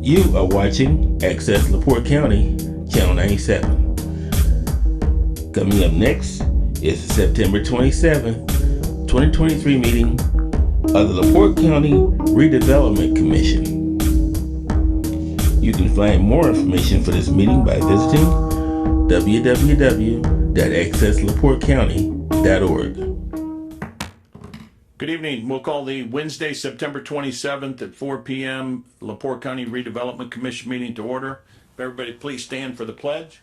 You are watching Access LaPorte County, Channel 97. Coming up next is the September 27, 2023 meeting of the LaPorte County Redevelopment Commission. You can find more information for this meeting by visiting www.accesslaportecounty.org. Good evening. We'll call the Wednesday, September 27th at 4 p.m. LaPorte County Redevelopment Commission meeting to order. If everybody please stand for the pledge.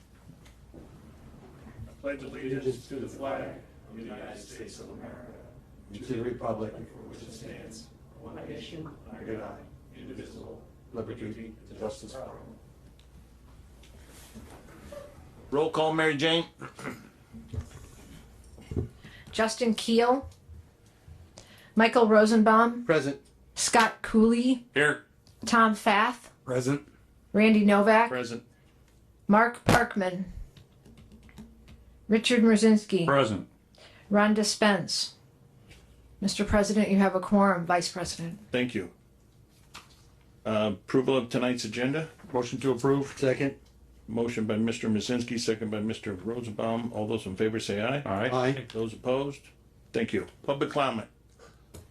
I pledge allegiance to the flag of the United States of America and to the republic for which it stands, one nation, under God, indivisible, liberty, and justice for all. Roll call, Mary Jane. Justin Keel. Michael Rosenbaum. Present. Scott Cooley. Here. Tom Fath. Present. Randy Novak. Present. Mark Parkman. Richard Mrzinski. Present. Rhonda Spence. Mr. President, you have a quorum. Vice President. Thank you. Approval of tonight's agenda. Motion to approve. Second. Motion by Mr. Mrzinski, second by Mr. Rosenbaum. All those in favor say aye. Aye. Aye. Those opposed? Thank you. Public comment.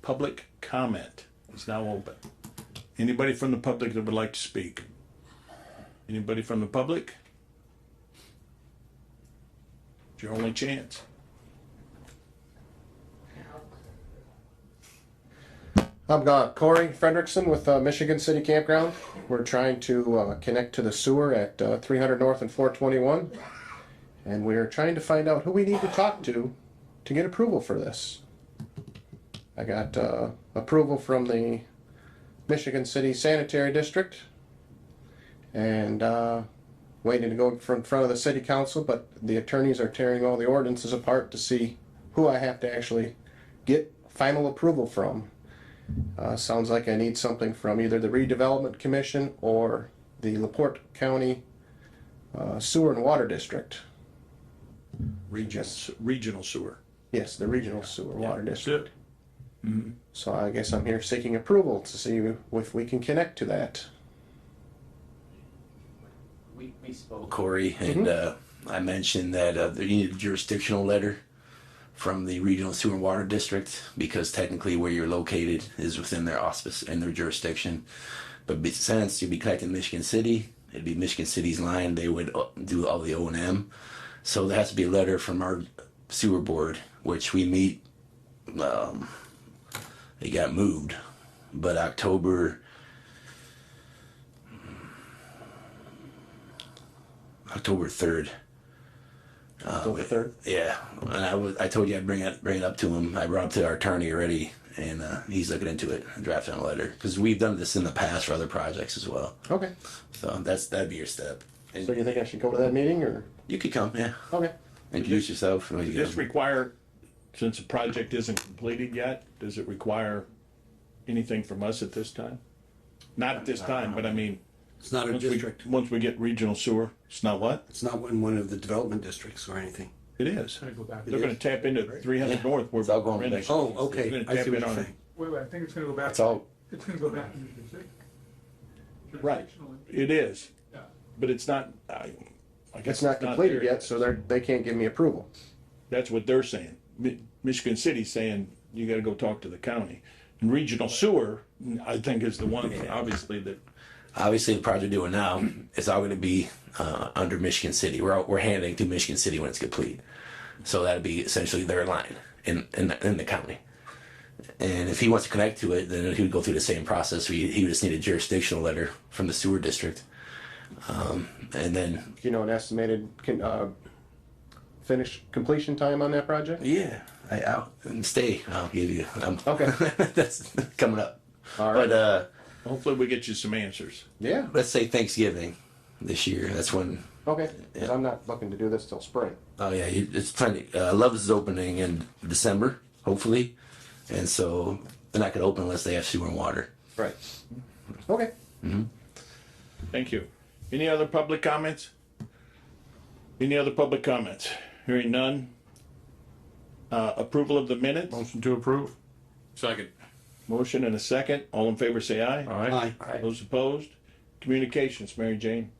Public comment is now open. Anybody from the public that would like to speak? Anybody from the public? It's your only chance. I'm Corey Frederickson with Michigan City Campground. We're trying to connect to the sewer at 300 North and 421. And we're trying to find out who we need to talk to get approval for this. I got approval from the Michigan City Sanitary District and waiting to go in front of the City Council, but the attorneys are tearing all the ordinances apart to see who I have to actually get final approval from. Sounds like I need something from either the Redevelopment Commission or the LaPorte County Sewer and Water District. Regional sewer. Yes, the Regional Sewer Water District. Mm-hmm. So I guess I'm here seeking approval to see if we can connect to that. We spoke, Corey, and I mentioned that you need a jurisdictional letter from the Regional Sewer and Water District because technically where you're located is within their auspice and their jurisdiction. But since you'd be connected to Michigan City, it'd be Michigan City's line. They would do all the O&M. So there has to be a letter from our sewer board, which we meet. It got moved, but October 3rd. October 3rd? Yeah, and I told you I'd bring it up to him. I brought it to our attorney already, and he's looking into it and drafting a letter because we've done this in the past for other projects as well. Okay. So that'd be your step. And So you think I should go to that meeting or? you could come, yeah. Okay. Introduce yourself. Does this require, since the project isn't completed yet, does it require anything from us at this time? Not at this time, but I mean, It's not a district. once we get regional sewer, it's not what? It's not in one of the development districts or anything. It is. They're gonna tap into 300 North where It's all going we're in. back. Oh, okay. They're gonna I tap see what in you're on it. saying. Wait, I think it's gonna go back. It's all It's gonna go back to Michigan City. Right, it is, Yeah. but it's not, I guess It's not completed there. yet, so they can't give me approval. That's what they're saying. Michigan City's saying, you gotta go talk to the county. And regional sewer, I think is the one, obviously, that, obviously the project we're doing now is all going to be under Michigan City. We're handing to Michigan City when it's complete, so that'd be essentially their line in the county. And if he wants to connect to it, then he would go through the same process. He would just need a jurisdictional letter from the sewer district, and then You know, an estimated finish completion time on that project? yeah, I'll stay. I'll give you. Okay. That's coming up. All right. But hopefully we get you some answers. Yeah. let's say Thanksgiving this year. That's when. Okay. 'Cause I'm not looking to do this till spring. Oh yeah, it's plenty. Love's is opening in December, hopefully, and so they're not going to open unless they have sewer and water. Right. Okay. Thank you. Any other public comments? Any other public comments? Hearing none. Approval of the minutes? Motion to approve. Second. Motion and a second. All in favor say aye. Aye. Those opposed? Communications, Mary Jane.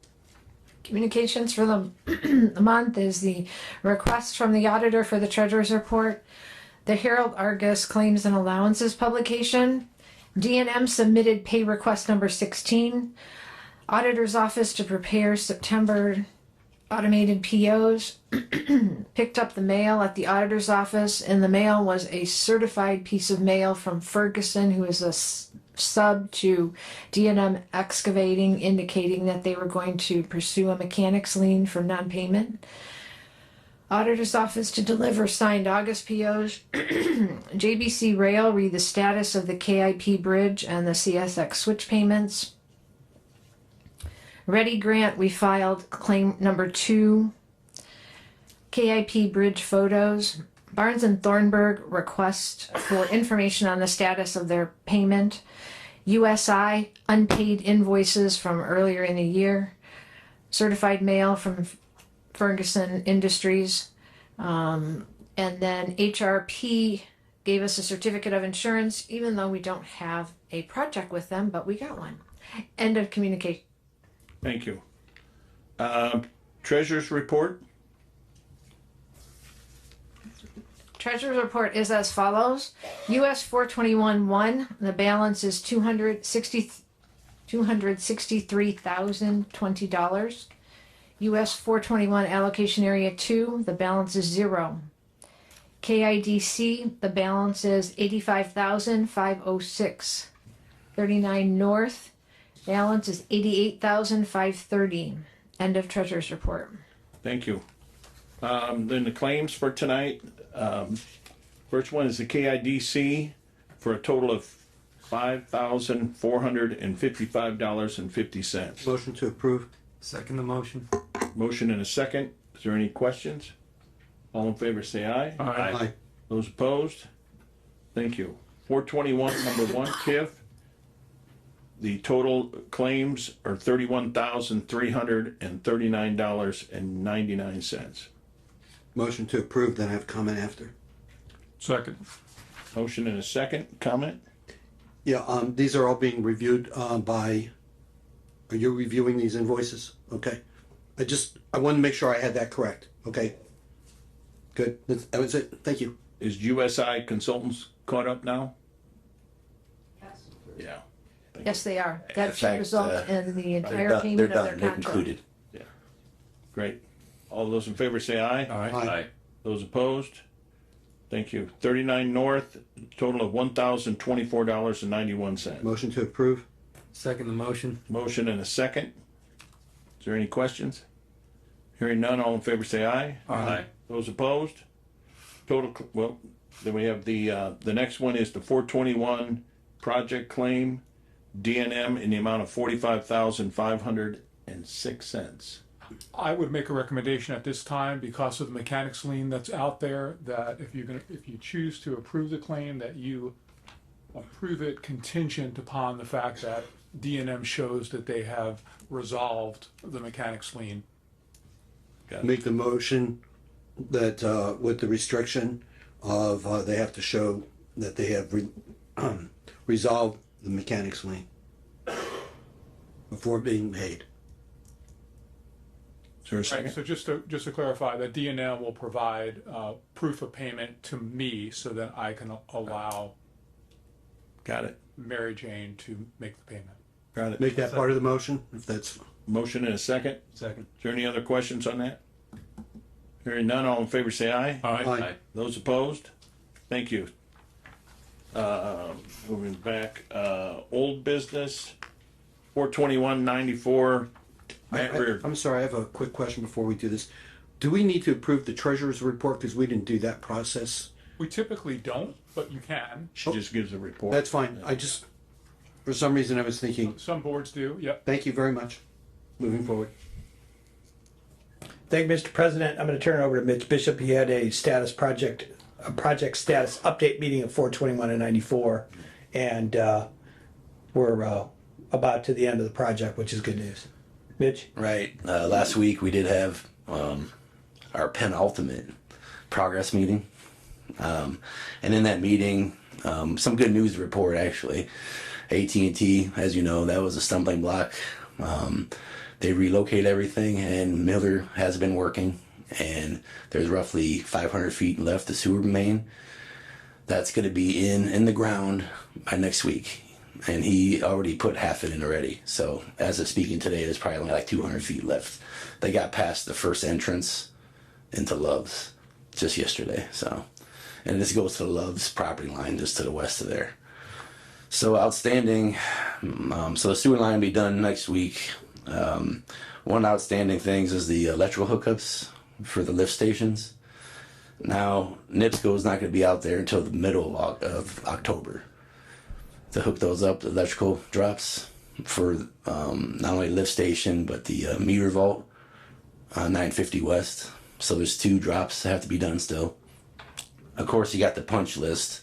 Communications for the month is the request from the auditor for the treasurer's report, the Herald Argus Claims and Allowances publication, D&M submitted pay request number 16, auditor's office to prepare September automated POs, picked up the mail at the auditor's office, and the mail was a certified piece of mail from Ferguson, who is a sub to D&M Excavating, indicating that they were going to pursue a mechanics lien for non-payment. Auditor's office to deliver signed August POs. JBC Rail read the status of the KIP bridge and the CSX switch payments. Ready Grant, we filed claim number 2. KIP bridge photos. Barnes and Thornburg request for information on the status of their payment. USI, unpaid invoices from earlier in the year. Certified mail from Ferguson Industries. And then HRP gave us a certificate of insurance, even though we don't have a project with them, but we got one. End of communication. Thank you. Treasurer's report. Treasurer's report is as follows. US 421-1, the balance is $263,020. US 421 allocation area 2, the balance is 0. KIDC, the balance is $85,506. 39 North, balance is $88,530. End of treasurer's report. Thank you. Then the claims for tonight. First one is the KIDC for a total of $5,455.50. Motion to approve. Second the motion. Motion and a second. Is there any questions? All in favor say aye. Aye. Those opposed? Thank you. 421, number 1, TIF. The total claims are $31,339.99. Motion to approve, then I have comment after. Second. Motion and a second. Comment? Yeah, these are all being reviewed, are you reviewing these invoices? Okay. I wanted to make sure I had that correct. Okay. Good. That was it. Thank you. Is USI Consultants caught up now? Yes. Yeah. Yes, they are. That should fact, result in the They're entire done. payment They're of their done. They're contract. included. Great. All those in favor say aye. Aye. Those opposed? Thank you. 39 North, total of $1,024.91. Motion to approve. Second the motion. Motion and a second. Is there any questions? Hearing none, all in favor say aye. Aye. Those opposed? Well, then we have the next one is the 421 project claim, D&M in the amount of $45,506. I would make a recommendation at this time, because of the mechanics lien that's out there, that if you choose to approve the claim, that you approve it contingent upon the fact that D&M shows that they have resolved the mechanics lien. Make the motion that, with the restriction of, they have to show that they have resolved the mechanics lien before being paid. Is there a Right, second? so just to clarify, that D&M will provide proof of payment to me so that I can allow Got it. Mary Jane to make the payment. Got it. Make that part of the motion, if that's, Motion and a second. Second. Is there any other questions on that? Hearing none, all in favor say aye. aye. Those opposed? Thank you. Moving back, old business, 421.94. Matt Reardon. I'm sorry, I have a quick question before we do this. Do we need to approve the treasurer's report, because we didn't do that process? We typically don't, but you can. She just gives a report. That's fine, for some reason I was thinking, Some boards do, yep. thank you very much, moving forward. Thank you, Mr. President. I'm going to turn it over to Mitch Bishop. He had a project status update meeting at 421 and 94, and we're about to the end of the project, which is good news. Mitch? Right. Last week we did have our penultimate progress meeting. And in that meeting, some good news to report actually. AT&T, as you know, that was a stumbling block They relocate everything, and Miller has been working, and there's roughly 500 feet left of sewer main. That's going to be in the ground by next week. And he already put half it in already. So as of speaking today, there's probably only like 200 feet left. They got past the first entrance into Love's just yesterday. So, and this goes to the Love's property line just to the west of there. So outstanding. So the sewer line will be done next week. One outstanding things is the electrical hookups for the lift stations. Now, NIPSCO is not going to be out there until the middle of October to hook those up, the electrical drops for not only lift station, but the meter vault on 950 West. So there's 2 drops that have to be done still. Of course, you got the punch list.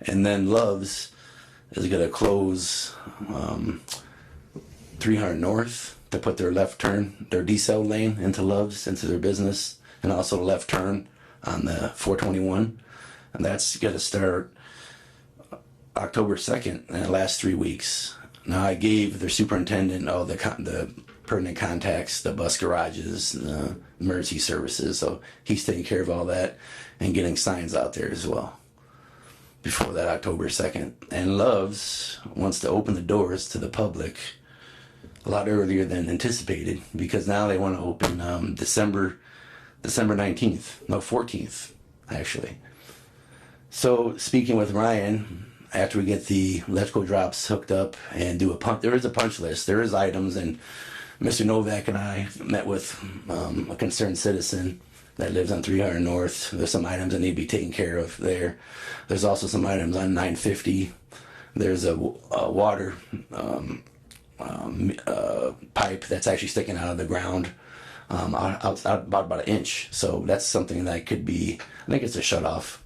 And then Love's is going to close 300 North to put their left turn, their decel lane into Love's, into their business, and also the left turn on the 421. And that's going to start October 2nd, and it lasts 3 weeks. Now, I gave their superintendent all the pertinent contacts, the bus garages, the emergency services, so he's taking care of all that and getting signs out there as well before that October 2nd. And Love's wants to open the doors to the public a lot earlier than anticipated, because now they want to open December 19th, no, 14th, actually. So speaking with Ryan, after we get the electrical drops hooked up and do a punch, there is a punch list, there is items, and Mr. Novak and I met with a concerned citizen that lives on 300 North. There's some items that need to be taken care of there. There's also some items on 950. There's a water pipe that's actually sticking out of the ground out about an inch. So that's something that could be, I think it's a shutoff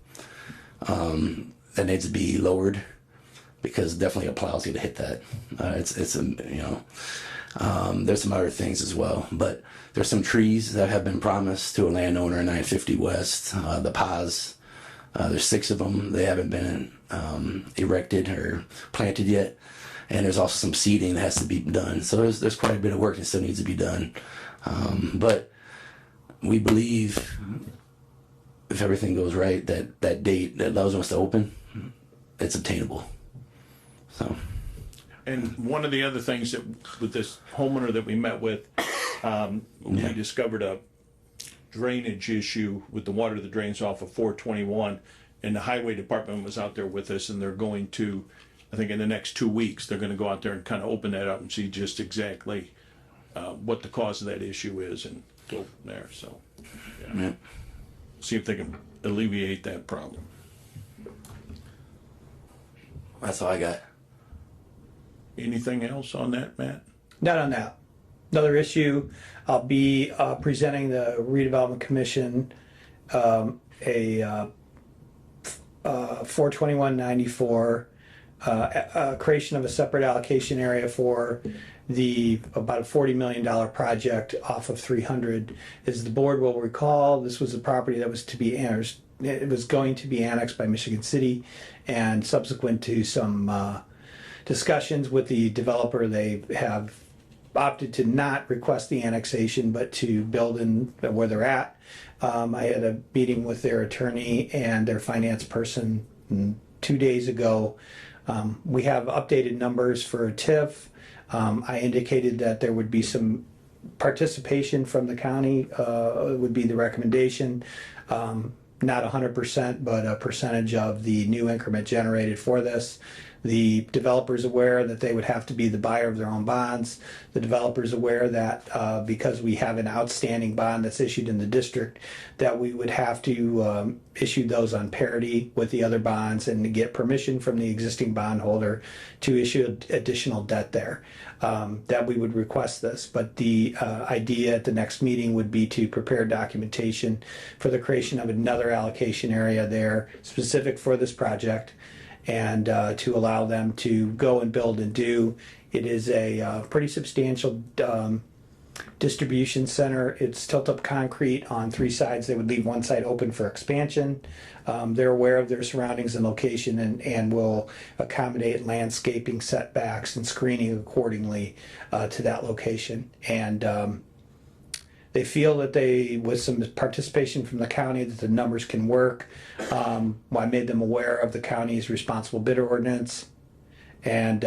that needs to be lowered, because definitely a plow's going to hit that. It's a, you know, there's some other things as well, but there's some trees that have been promised to a landowner in 950 West, the paz. There's 6 of them. They haven't been erected or planted yet. And there's also some seeding that has to be done. So there's quite a bit of work that still needs to be done. But we believe, if everything goes right, that date that Love's wants to open, it's obtainable. So. And one of the other things that with this homeowner that we met with, we discovered a drainage issue with the water that drains off of 421, and the highway department was out there with us, and they're going to, I think in the next 2 weeks, they're going to go out there and kind of open that up and see just exactly what the cause of that issue is and go from there. So, yeah. See if they can alleviate that problem. That's all I got. Anything else on that, Matt? Not on that. Another issue, I'll be presenting the Redevelopment Commission a 42194 creation of a separate allocation area for the about a $40 million project off of 300. As the board will recall, this was a property that was to be annexed. It was going to be annexed by Michigan City, and subsequent to some discussions with the developer, they have opted to not request the annexation, but to build in where they're at. I had a meeting with their attorney and their finance person 2 days ago. We have updated numbers for TIF. I indicated that there would be some participation from the county, would be the recommendation. Not 100%, but a percentage of the new increment generated for this. The developer's aware that they would have to be the buyer of their own bonds. The developer's aware that because we have an outstanding bond that's issued in the district, that we would have to issue those on parity with the other bonds and to get permission from the existing bondholder to issue additional debt there. That we would request this, but the idea at the next meeting would be to prepare documentation for the creation of another allocation area there specific for this project, and to allow them to go and build and do. It is a pretty substantial distribution center. It's tilt-up concrete on three sides. They would leave one side open for expansion. They're aware of their surroundings and location and will accommodate landscaping setbacks and screening accordingly to that location. And they feel that with some participation from the county, that the numbers can work. I made them aware of the county's responsible bidder ordinance. And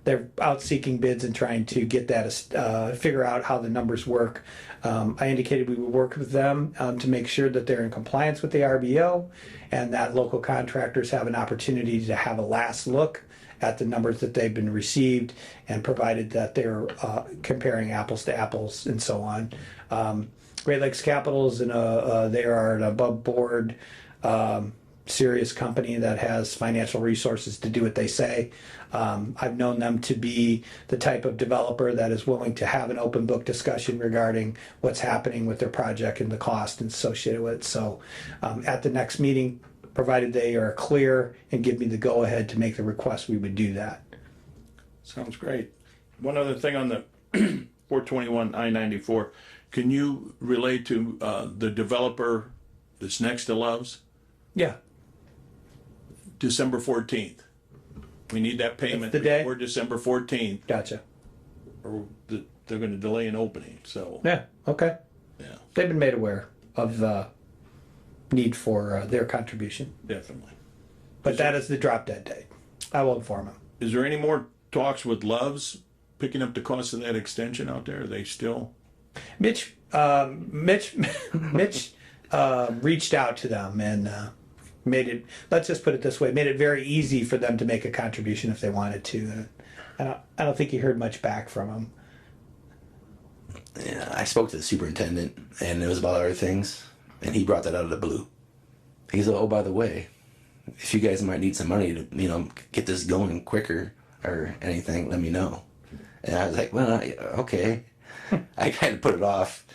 they're out seeking bids and trying to get that, figure out how the numbers work. I indicated we would work with them to make sure that they're in compliance with the RBO and that local contractors have an opportunity to have a last look at the numbers that they've been received, and provided that they're comparing apples to apples and so on. Great Lakes Capital is they are an above board serious company that has financial resources to do what they say. I've known them to be the type of developer that is willing to have an open book discussion regarding what's happening with their project and the cost associated with it. So at the next meeting, provided they are clear and give me the go ahead to make the request, we would do that. Sounds great. One other thing on the 421 I-94, can you relate to the developer that's next to Love's? Yeah. December 14th. We need that payment That's the day? before December 14th, Gotcha. or they're gonna delay an opening, so, Yeah. Okay. yeah, They've been made aware of the need for their contribution, definitely. but that is the drop dead date. I will inform them. Is there any more talks with Love's picking up the cost of that extension out there? Are they still? Mitch reached out to them and made it, let's just put it this way, made it very easy for them to make a contribution if they wanted to. And I don't think he heard much back from them. Yeah, I spoke to the superintendent, and it was about other things, and he brought that out of the blue. He said, "Oh, by the way, if you guys might need some money to, get this going quicker or anything, let me know." And I was like, "Well, okay." I kind of put it off,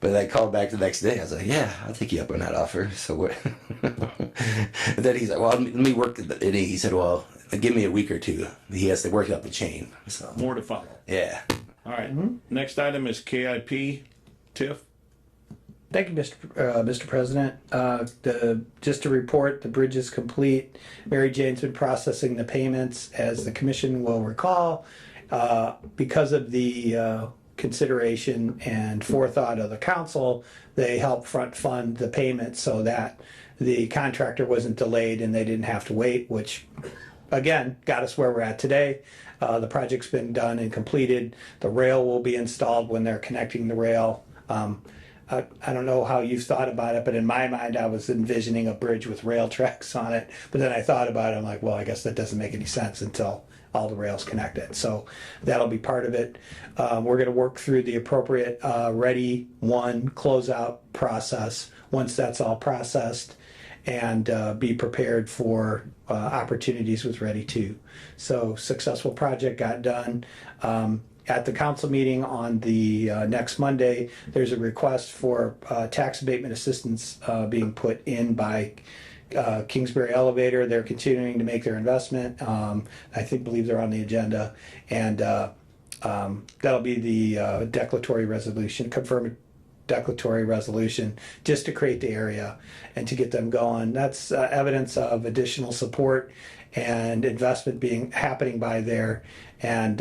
but I called back the next day. I was like, "Yeah, I'll take you up on that offer." So what? And then he's like, "Well, let me work." And he said, "Well, give me a week or two." He has to work up the chain. So More to follow. yeah. All right. Next item is KIP, TIF. Thank you, Mr. President. Just to report, the bridge is complete. Mary Jane's been processing the payments, as the commission will recall. Because of the consideration and forethought of the council, they helped front fund the payment so that the contractor wasn't delayed and they didn't have to wait, which again got us where we're at today. The project's been done and completed. The rail will be installed when they're connecting the rail. I don't know how you've thought about it, but in my mind, I was envisioning a bridge with rail tracks on it. But then I thought about it, I'm like, well, I guess that doesn't make any sense until all the rails connected. So that'll be part of it. We're going to work through the appropriate Ready One closeout process once that's all processed, and be prepared for opportunities with Ready Two. So successful project got done. At the council meeting on the next Monday, there's a request for tax abatement assistance being put in by Kingsbury Elevator. They're continuing to make their investment. Believe they're on the agenda, and that'll be the declaratory resolution, confirm declaratory resolution, just to create the area and to get them going. That's evidence of additional support and investment happening by there, and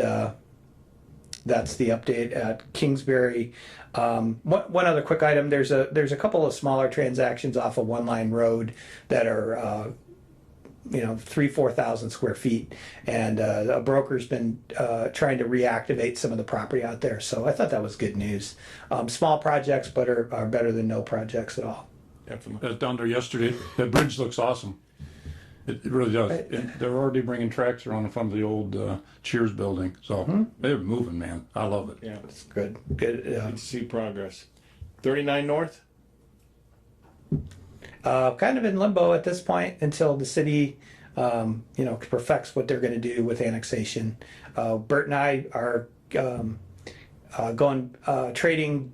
that's the update at Kingsbury. One other quick item: there's a couple of smaller transactions off of One Line Road that are 3,000-4,000 square feet, and a broker's been trying to reactivate some of the property out there. So I thought that was good news. Small projects, but are better than no projects at all. Definitely. I was down there yesterday. That bridge looks awesome. It really does. And they're already bringing tracks around in front of the old Cheers building. So they're moving, man. I love it. Yeah. It's good. Good to see progress. 39 North? Kind of in limbo at this point until the city, perfects what they're going to do with annexation. Bert and I are trading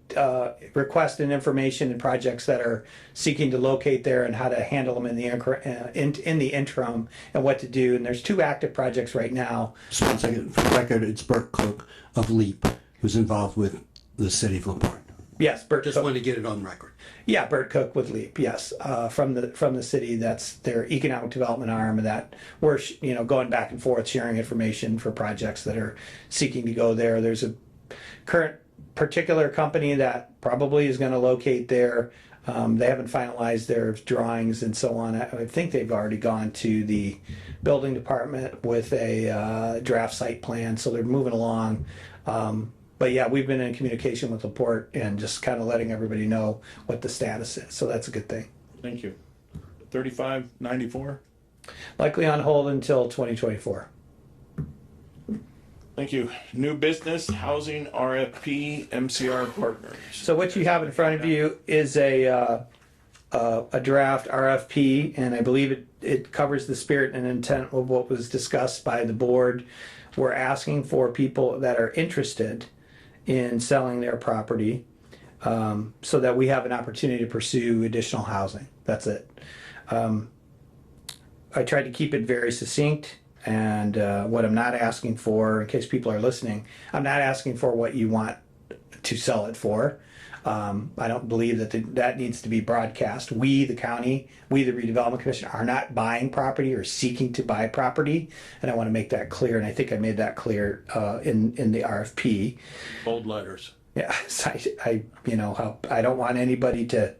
requests and information and projects that are seeking to locate there and how to handle them in the interim and what to do. And there's 2 active projects right now. Just 1 second. For the record, it's Bert Cook of LEAP, who's involved with the city of LaPorte. Yes, Bert Just Cook. wanted to get it on record. Yeah, Bert Cook with LEAP. Yes, from the city. That's their economic development arm, and that we're going back and forth, sharing information for projects that are seeking to go there. There's a current particular company that probably is going to locate there. They haven't finalized their drawings and so on. I think they've already gone to the building department with a draft site plan, so they're moving along. But yeah, we've been in communication with LaPorte and just kind of letting everybody know what the status is. So that's a good thing. Thank you. 3594. Likely on hold until 2024. Thank you. New business, housing RFP, MCR partners. So what you have in front of you is a draft RFP, and I believe it covers the spirit and intent of what was discussed by the board. We're asking for people that are interested in selling their property, so that we have an opportunity to pursue additional housing. That's it. I tried to keep it very succinct, and what I'm not asking for, in case people are listening, I'm not asking for what you want to sell it for. I don't believe that needs to be broadcast. We, the county, we, the Redevelopment Commission, are not buying property or seeking to buy property, and I want to make that clear. And I think I made that clear in the RFP. Bold letters. Yeah, so I don't want anybody to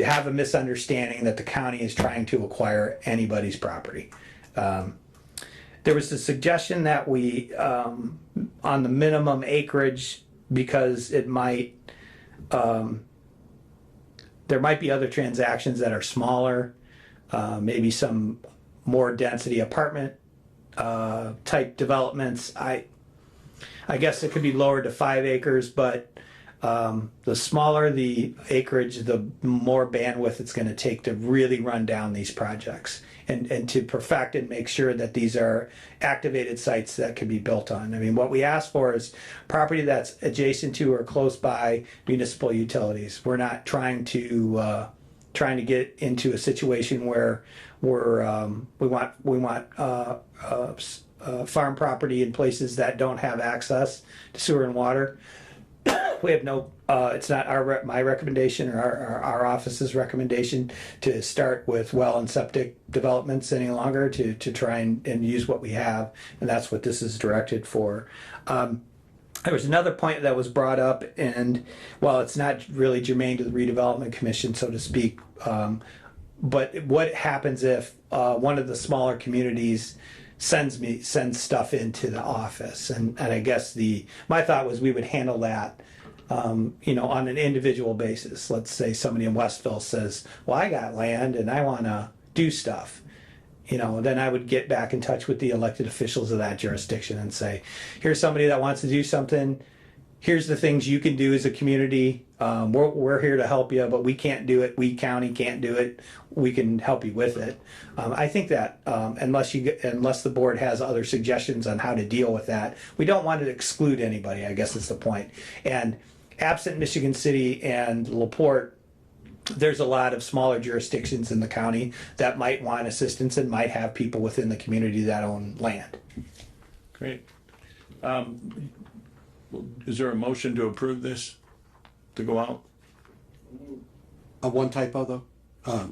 have a misunderstanding that the county is trying to acquire anybody's property. There was a suggestion that we on the minimum acreage, because it might there might be other transactions that are smaller, maybe some more density apartment type developments. I guess it could be lowered to 5 acres, but the smaller the acreage, the more bandwidth it's going to take to really run down these projects and to perfect and make sure that these are activated sites that can be built on. I mean, what we ask for is property that's adjacent to or close by municipal utilities. We're not trying to get into a situation where we want farm property in places that don't have access to sewer and water. We have no, it's not my recommendation or our office's recommendation to start with well and septic developments any longer, to try and use what we have. And that's what this is directed for. There was another point that was brought up, and while it's not really germane to the Redevelopment Commission, so to speak, but what happens if one of the smaller communities sends stuff into the office? And I guess my thought was we would handle that on an individual basis. Let's say somebody in Westville says, well, I got land and I want to do stuff. Then I would get back in touch with the elected officials of that jurisdiction and say, here's somebody that wants to do something. Here's the things you can do as a community. We're here to help you, but we can't do it. We county can't do it. We can help you with it. I think that unless the board has other suggestions on how to deal with that, we don't want to exclude anybody, I guess is the point. And absent Michigan City and LaPorte, there's a lot of smaller jurisdictions in the county that might want assistance and might have people within the community that own land. Great. Is there a motion to approve this to go out? One typo though.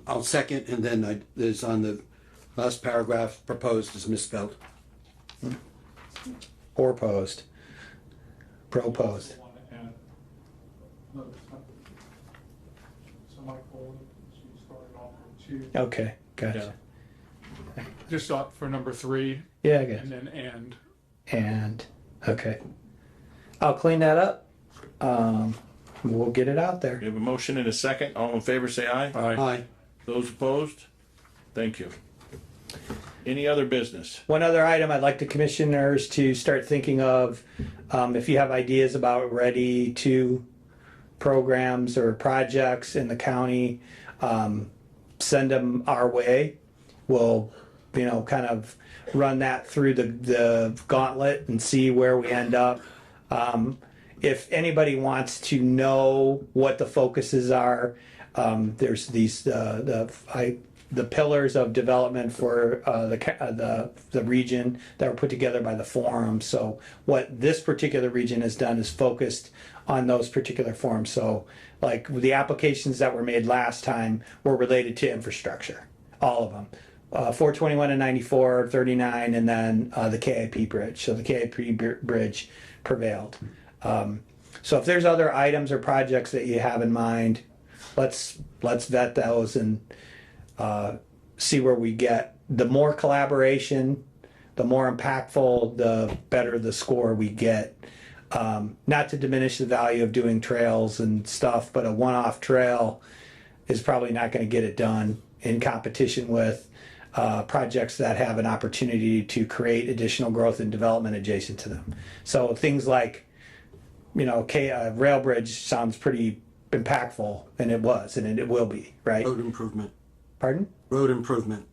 I'll second, and then there's on the last paragraph, proposed is misspelled. Or opposed. Proposed. Okay, gotcha. Just up for number 3, Yeah, I guess. and then And, okay. I'll clean that up. We'll get it out there. We have a motion and a second. All in favor, say aye. Aye. Those opposed? Thank you. Any other business? One other item I'd like the commissioners to start thinking of, if you have ideas about ready to programs or projects in the county, send them our way. We'll, kind of run that through the gauntlet and see where we end up. If anybody wants to know what the focuses are, there's these, I the pillars of development for the region that were put together by the forum. So what this particular region has done is focused on those particular forums. So like the applications that were made last time were related to infrastructure, all of them. 421 and 94, 39, and then the KIP bridge. So the KIP bridge prevailed. So if there's other items or projects that you have in mind, let's vet those and see where we get. The more collaboration, the more impactful, the better the score we get. Not to diminish the value of doing trails and stuff, but a one-off trail is probably not going to get it done in competition with projects that have an opportunity to create additional growth and development adjacent to them. So things like, rail bridge sounds pretty impactful, and it was, and it will be, right? Road improvement, Pardon? road improvement,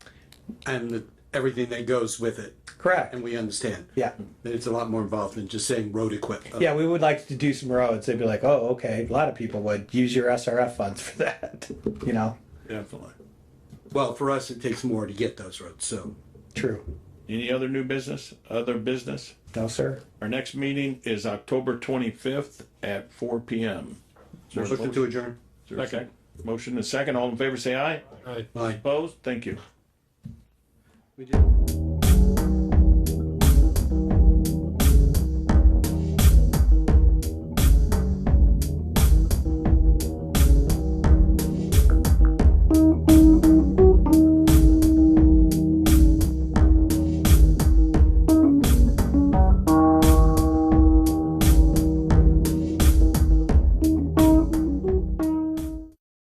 and everything that goes with it. Correct. And we understand. Yeah. That it's a lot more involved than just saying road equipment. Yeah, we would like to do some roads. They'd be like, oh, okay. A lot of people would use your SRF funds for that, Definitely. Well, for us, it takes more to get those roads, so. True. Any other new business? Other business? No, sir. Our next meeting is October 25th at 4 p.m. Motion to adjourn. Second. Motion and second. All in favor, say aye. Aye. Opposed? Thank you. We did.